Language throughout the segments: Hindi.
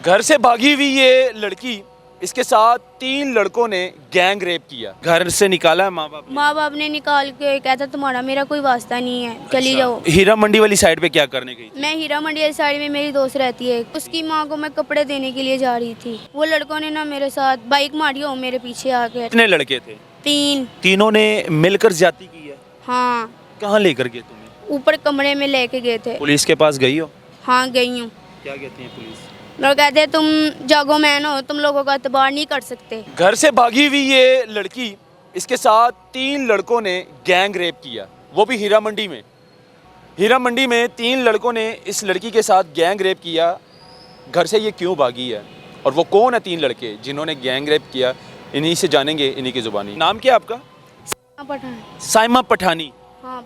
घर से भागी हुई ये लड़की, इसके साथ 3 लड़कों ने गैंग रेप किया। घर से निकाला है माँ बाप ने निकाल के कहता तुम्हारा मेरा कोई वास्ता नहीं है, चली जाओ। हीरा मंडी वाली साइड पे क्या करने गई? मैं हीरा मंडी वाली साइड में मेरी दोस्त रहती है, उसकी माँ को मैं कपड़े देने के लिए जा रही थी। वो लड़कों ने ना मेरे साथ बाइक मारी हो, मेरे पीछे आके। कितने लड़के थे? 3। तीनों ने मिलकर ज्यादती की है? हाँ। कहाँ लेकर गए तुम्हें? ऊपर कमरे में लेके गए थे। पुलिस के पास गई हो? हाँ गई हूँ। क्या कहती है पुलिस? लोग कहते हैं तुम जागो मैन हो, तुम लोगों का एतबार नहीं कर सकते। घर से भागी हुई ये लड़की, इसके साथ 3 लड़कों ने गैंग रेप किया, वो भी हीरा मंडी में। हीरा मंडी में 3 लड़कों ने इस लड़की के साथ गैंग रेप किया। घर से ये क्यों भागी है और वो कौन है 3 लड़के जिन्होंने गैंग रेप किया, इन्हीं से जानेंगे, इन्हीं की जुबानी। नाम क्या है आपका? साइमा पठानी। हाँ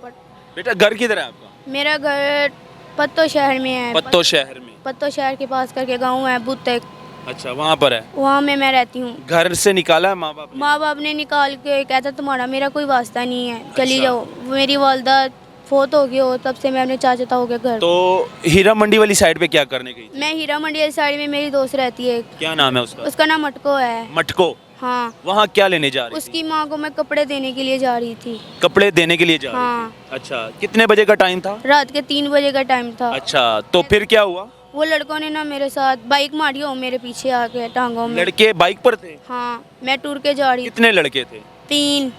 बेटा घर किधर है आपका? मेरा घर पत्तो शहर में है। पत्तो शहर में? पत्तो शहर के पास करके गांव है बुत्तक। अच्छा, वहाँ पर है? वहाँ में मैं रहती हूँ। घर से निकाला है माँ बाप ने निकाल के कहता तुम्हारा मेरा कोई वास्ता नहीं है, चली अच्छा। जाओ। मेरी वालदा फोत हो गई हो, तब से मैं अपने चाचा हो गया घर। तो हीरा मंडी वाली साइड पे क्या करने गई? मैं हीरा मंडी वाली साइड में मेरी दोस्त रहती है। क्या नाम है उसका? उसका नाम मटको है। मटको? हाँ। वहाँ क्या लेने जा रही? उसकी माँ को मैं कपड़े देने के लिए जा रही थी। कपड़े देने के लिए जा हाँ। रही थी? अच्छा, कितने बजे का टाइम था? रात के 3 बजे का टाइम था। अच्छा, तो फिर क्या हुआ? वो लड़कों ने ना मेरे साथ बाइक मारी हो, मेरे पीछे आके टांगों में। लड़के बाइक पर थे? हाँ, मैं टूर के जा रही। कितने लड़के थे? 3।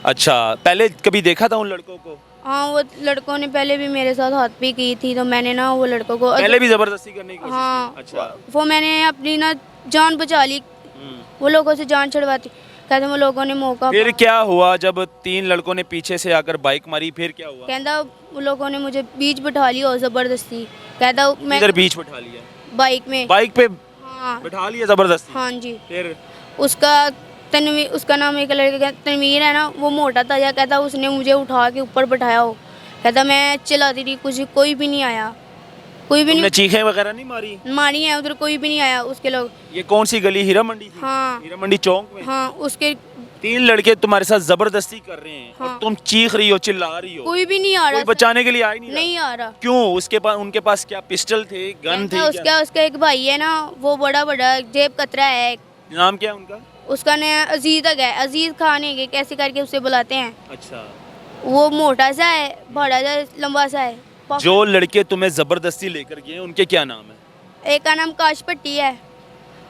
अच्छा, पहले कभी देखा था उन लड़कों को? हाँ, वो लड़कों ने पहले भी मेरे साथ हाथ भी की थी, तो मैंने ना वो लड़कों को पहले भी जबरदस्ती करने की कोशिश हाँ की? अच्छा। वो मैंने अपनी ना जान बचा ली, वो लोगों से जान छुड़वाती। कहते वो लोगों ने मौका। फिर क्या हुआ जब 3 लड़कों ने पीछे से आकर बाइक मारी? फिर क्या हुआ? कहता वो लोगों ने मुझे बीच बिठा लिया और जबरदस्ती। कहता मैं इधर बीच बिठा लिया? बाइक में? बाइक पे हाँ बिठा लिया जबरदस्ती? हाँ जी। फिर उसका तनवीर, उसका नाम एक लड़के का तनवीर है ना, वो मोटा था। या कहता उसने मुझे उठा के ऊपर बिठाया हो। कहता मैं चलाती रही, कुछ कोई भी नहीं आया, कोई भी नहीं। चीखें वगैरह नहीं मारी? मारी है, उधर कोई भी नहीं आया उसके लोग। ये कौन सी गली? हीरा मंडी थी? हाँ। हीरा मंडी चौक में? हाँ, उसके 3 लड़के तुम्हारे साथ जबरदस्ती कर रहे हैं। हाँ। और तुम चीख रही हो, चिल्ला रही हो, कोई भी नहीं आ रहा, कोई बचाने के लिए आ ही नहीं रहा? नहीं आ रहा। क्यों? उसके पास, उनके पास क्या पिस्टल थे, गन थे? उसका एक भाई है ना, वो बड़ा जेब कतरा है। नाम क्या है उनका? उसका नाम अजीज है, अजीज खान है, कैसे करके उसे बुलाते हैं। अच्छा। वो मोटा सा है, बड़ा सा, लंबा सा है। जो लड़के तुम्हें जबरदस्ती लेकर गए उनके क्या नाम है? एक का नाम काश पट्टी है।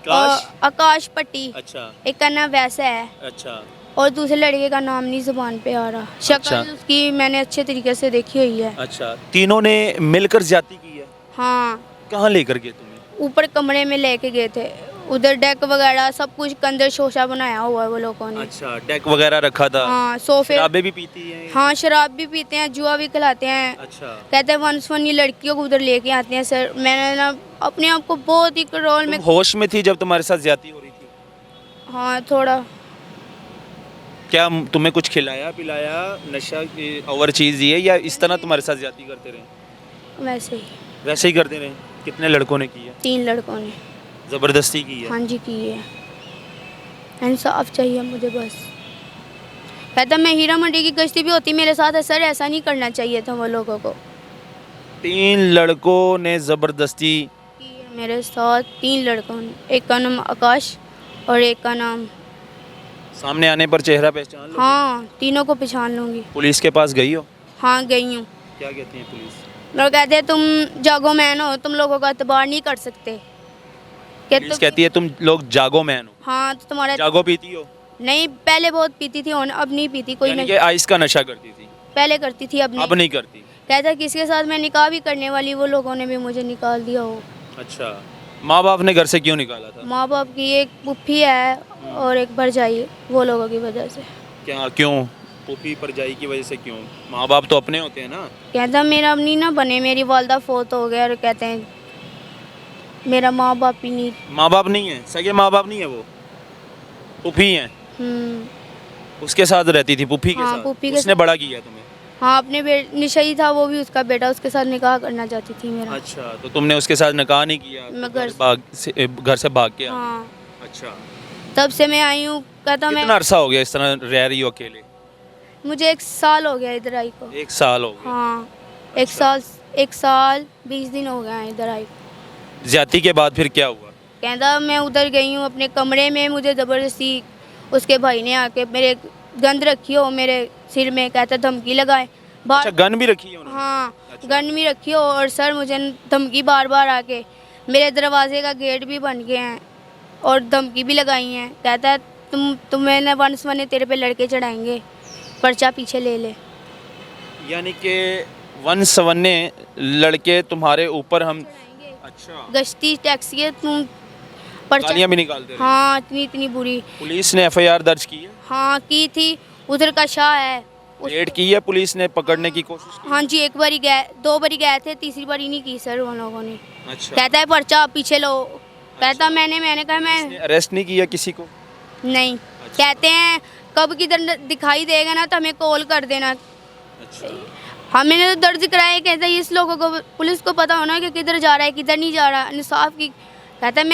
काश? आकाश पट्टी। अच्छा। एक का नाम वैसा है। अच्छा। और दूसरे लड़के का नाम नहीं जुबान पे आ रहा। शक्ल उसकी मैंने अच्छे तरीके से देखी हुई है। अच्छा, तीनों ने मिलकर ज्यादती की है? हाँ। कहाँ लेकर गए तुम्हें? ऊपर कमरे में लेके गए थे, उधर डेक वगैरह सब कुछ कंदर शोशा बनाया हुआ है वो लोगों ने। अच्छा, डेक वगैरह रखा था? हाँ, सोफे। शराबें भी पीती हैं? हाँ, शराब भी पीते हैं, जुआ भी खिलाते हैं। अच्छा। कहते हैं वंस वन ये लड़कियों को उधर लेके आते हैं। सर मैंने ना अपने आप को बहुत ही कंट्रोल में। होश में थी जब तुम्हारे साथ ज्यादती हो रही थी? हाँ, थोड़ा। क्या तुम्हें कुछ खिलाया पिलाया, नशा और चीज़ दी है, या इस तरह तुम्हारे साथ ज्यादती करते रहे? वैसे ही। वैसे ही करते रहे? कितने लड़कों ने की है? 3 लड़कों ने जबरदस्ती की है? हाँ जी की है। इंसाफ चाहिए मुझे बस। कहता मैं हीरा मंडी की गश्ती भी होती मेरे साथ है सर, ऐसा नहीं करना चाहिए था वो लोगों को। 3 लड़कों ने जबरदस्ती की है मेरे साथ, 3 लड़कों ने। एक का नाम आकाश और एक का नाम। सामने आने पर चेहरा पहचान लो? हाँ, तीनों को पहचान लूँगी। पुलिस के पास गई हो? हाँ गई हूँ। क्या कहती है पुलिस? लोग कहते हैं तुम जागो मैन हो, तुम लोगों का एतबार नहीं कर सकते। पुलिस कहती है तुम लोग जागो मैन हो? हाँ, तो तुम्हारा जागो पीती हो? नहीं, पहले बहुत पीती थी, अब नहीं पीती। कोई यानी कि नहीं, आइस का नशा करती थी? पहले करती थी, अब नहीं करती? कहता किसके साथ मैं निकाह भी करने वाली, वो लोगों ने भी मुझे निकाल दिया हो। अच्छा, माँ बाप ने घर से क्यों निकाला था? माँ बाप की एक पुप्पी है और एक भरजाई, वो लोगों की वजह से। क्या? क्यों? पुप्पी परजाई की वजह से क्यों? माँ बाप तो अपने होते हैं ना? कहता मेरा अपनी ना बने, मेरी वालदा फोत हो गया, और कहते हैं मेरा माँ बाप ही नहीं। माँ बाप नहीं है? सगे माँ बाप नहीं है, वो पुप्पी हैं? उसके साथ रहती थी पुप्पी के हाँ, साथ? पुप्पी के उसने साथ। बड़ा किया तुम्हें? हाँ, अपने निशाई था वो भी उसका बेटा, उसके साथ निकाह करना चाहती थी मेरा। अच्छा, तो तुमने उसके साथ निकाह नहीं किया? मैं घर से भाग के? हाँ। अच्छा, तब से मैं आई हूँ। कहता मैं, कितना अरसा हो गया इस तरह रह रही हो अकेले? मुझे 1 साल हो गया इधर आई को। 1 साल हो गया? हाँ, 1 साल 20 दिन हो गया इधर आई। ज्यादती के बाद फिर क्या हुआ? कहता मैं उधर गई हूँ अपने कमरे में, मुझे ज़बरदस्ती उसके भाई ने आके मेरे गंद रखी हो मेरे सिर में, कहता धमकी लगाए अच्छा, बार। गन भी रखी है उन्होंने? हाँ अच्छा। गन भी रखी हो, और सर मुझे धमकी बार बार आके, मेरे दरवाजे का गेट भी बन गए हैं और धमकी भी लगाई हैं। कहता है तुम्हें न वंस वने तेरे पे लड़के चढ़ाएंगे, पर्चा पीछे ले ले। यानी कि 1 लड़के तुम्हारे ऊपर हम। अच्छा, गश्ती टैक्सी है तुम, पर्चा। गालियाँ भी निकालते रहे? हाँ इतनी बुरी। पुलिस ने एफआईआर दर्ज की है? हाँ की थी, उधर का शाह है रेड की है पुलिस ने, पकड़ने की कोशिश की? हाँ जी, एक बारी गए, 2 बारी गए थे, तीसरी बारी नहीं की सर उन लोगों ने। अच्छा, कहता है पर्चा पीछे लो, कहता मैंने कहा मैं अरेस्ट नहीं किया किसी को? नहीं। कहते हैं कब किधर दिखाई देगा ना तो हमें कॉल कर देना। अच्छा, हमने तो दर्ज कराया। कहता है इस लोगों को, पुलिस को पता होना कि किधर जा रहा है किधर नहीं जा रहा, इंसाफ की। कहता है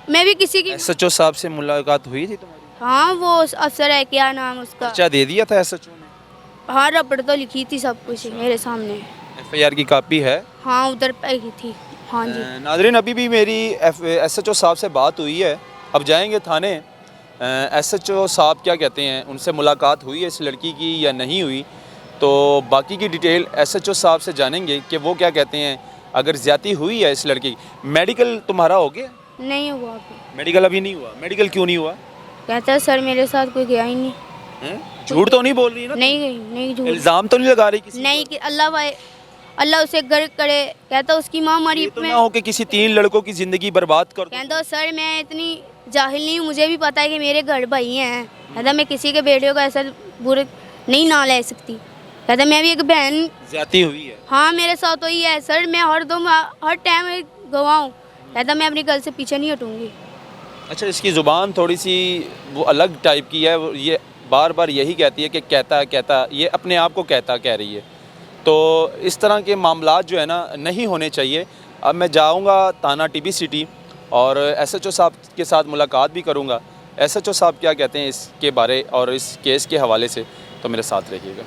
मैं भी किसी की। एसएचओ साहब से मुलाकात हुई थी तुम्हारी? हाँ वो अफसर है, क्या नाम उसका, पर्चा दे दिया था एसएचओ ने? हाँ रबड़ तो लिखी थी सब कुछ मेरे सामने। एफआईआर की कॉपी है? हाँ उधर पे ही थी। हाँ जी। नाज़रीन, अभी भी मेरी एसएचओ साहब से बात हुई है, अब जाएंगे थाने। एसएचओ साहब क्या कहते हैं, उनसे मुलाकात हुई है इस लड़की की या नहीं हुई, तो बाकी की डिटेल एसएचओ साहब से जानेंगे कि वो क्या कहते हैं। अगर ज़्यादती हुई है इस लड़की की। मेडिकल तुम्हारा हो गया? नहीं हुआ अभी। मेडिकल अभी नहीं हुआ? मेडिकल क्यों नहीं हुआ? कहता है सर मेरे साथ कोई गया ही नहीं। हैं? झूठ तो नहीं बोल रही ना? नहीं गई, नहीं झूठ। इल्ज़ाम तो नहीं लगा रही किसी नहीं कि अल्लाह उसे गर्क करे। कहता उसकी माँ पर? मरी ये तो में। ना हो कि किसी 3 लड़कों की ज़िंदगी बर्बाद कर दो। कहता सर मैं इतनी जाहिल नहीं हूँ, मुझे भी पता है कि मेरे घर भाई हैं। कहता मैं किसी के बेटियों को ऐसा बुरे नहीं ना ले सकती। कहता मैं भी एक बहन। ज़्यादती हुई है? हाँ मेरे साथ तो ही है सर, मैं हर टाइम गवाऊँ। कहता मैं अपनी गर्ल से पीछे नहीं हटूँगी। अच्छा, इसकी ज़ुबान थोड़ी सी वो अलग टाइप की है, ये बार बार यही कहती है कि कहता, ये अपने आप को कहता कह रही है। तो इस तरह के मामलात जो है ना नहीं होने चाहिए। अब मैं जाऊंगा थाना टीबी सिटी और एसएचओ साहब के साथ मुलाकात भी करूंगा। एसएचओ साहब क्या कहते हैं इसके बारे और इस केस के हवाले से, तो मेरे साथ रहिएगा।